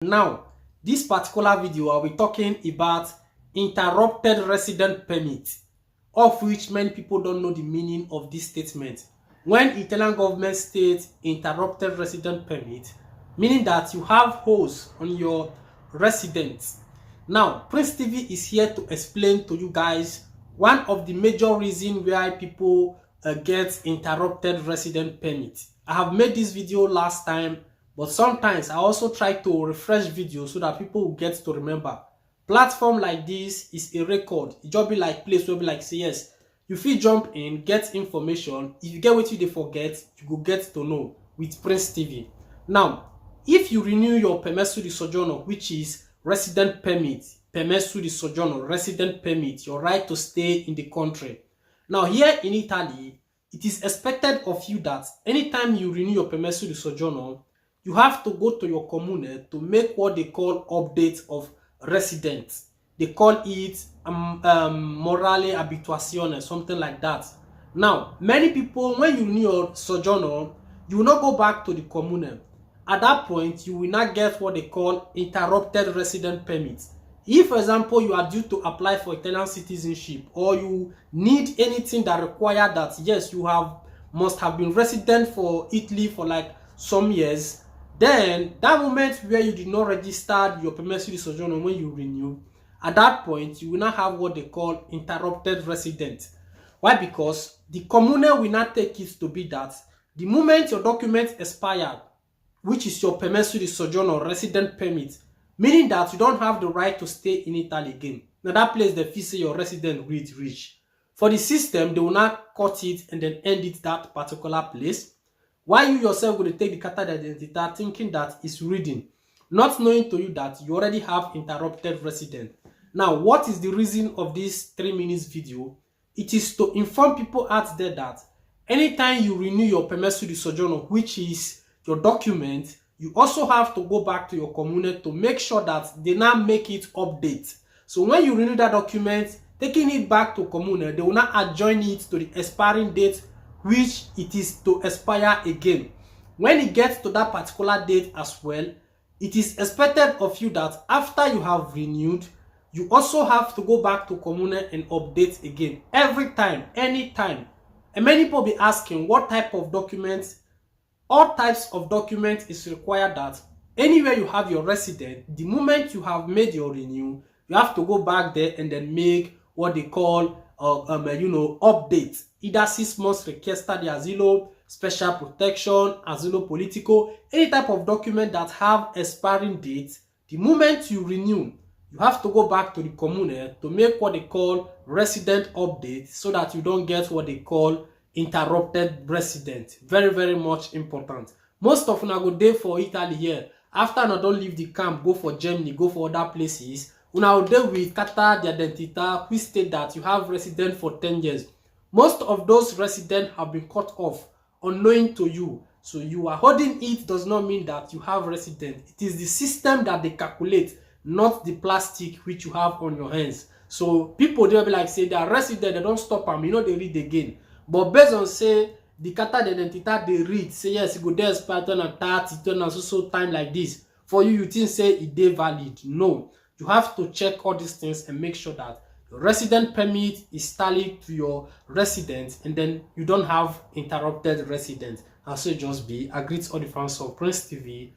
Now, this particular video, I'll be talking about interrupted resident permit, of which many people don't know the meaning of this statement. When Italian government states interrupted resident permit, meaning that you have holes on your residence. Now, Prince TV is here to explain to you guys one of the major reasons why people get interrupted resident permit. I have made this video last time, but sometimes I also try to refresh videos so that people will get to remember. Platform like this is a record. It just be like place where be like say yes, you fit jump in, get information. If you get what you dey forget, you go get to know with Prince TV. Now, if you renew your permesso di soggiorno, which is resident permit, permesso di soggiorno, resident permit, your right to stay in the country. Now, here in Italy, it is expected of you that anytime you renew your permesso di soggiorno, you have to go to your comune to make what they call update of residence. They call it morale abituazione, something like that. Now, many people, when you renew your soggiorno, you will not go back to the comune. At that point, you will not get what they call interrupted resident permit. If, for example, you are due to apply for Italian citizenship, or you need anything that require that, yes, you must have been resident for Italy for like some years, then that moment where you did not register your permesso di soggiorno when you renew, at that point, you will not have what they call interrupted resident. Why? Because the comune will not take it to be that the moment your document expired, which is your permesso di soggiorno resident permit, meaning that you don't have the right to stay in Italy again. Now that place the fee say your resident reach. For the system, they will not cut it and then end it that particular place. Why you yourself going to take the carta d'identità thinking that it's reading, not knowing to you that you already have interrupted resident. Now, what is the reason of this 3 minutes video? It is to inform people out there that anytime you renew your permesso di soggiorno, which is your document, you also have to go back to your comune to make sure that they now make it update. So when you renew that document, taking it back to comune, they will not adjoin it to the expiring date, which it is to expire again. When it gets to that particular date as well, it is expected of you that after you have renewed, you also have to go back to comune and update again every time, anytime. And many people be asking what type of documents. All types of documents is required that anywhere you have your resident, the moment you have made your renew, you have to go back there and then make what they call update. Either 6 months richiesta di asilo, special protection, asilo politico, any type of document that have expiring date. The moment you renew, you have to go back to the comune to make what they call resident update so that you don't get what they call interrupted resident. Very, very much important. Most of una go there for Italy here. After una don't leave the camp, go for Germany, go for other places. Una go there with carta d'identità, which state that you have resident for 10 years. Most of those residents have been cut off unknowing to you. So you are holding it does not mean that you have resident. It is the system that they calculate, not the plastic which you have on your hands. So people they'll be like say they are resident, they don't stop them, they read again. But based on say the carta d'identità they read, say yes, you go there expire 30, and so time like this. For you think say it dey valid. No, you have to check all these things and make sure that your resident permit is tallied to your residence, and then you don't have interrupted residence. And so just be. I greet all the fans of Prince TV.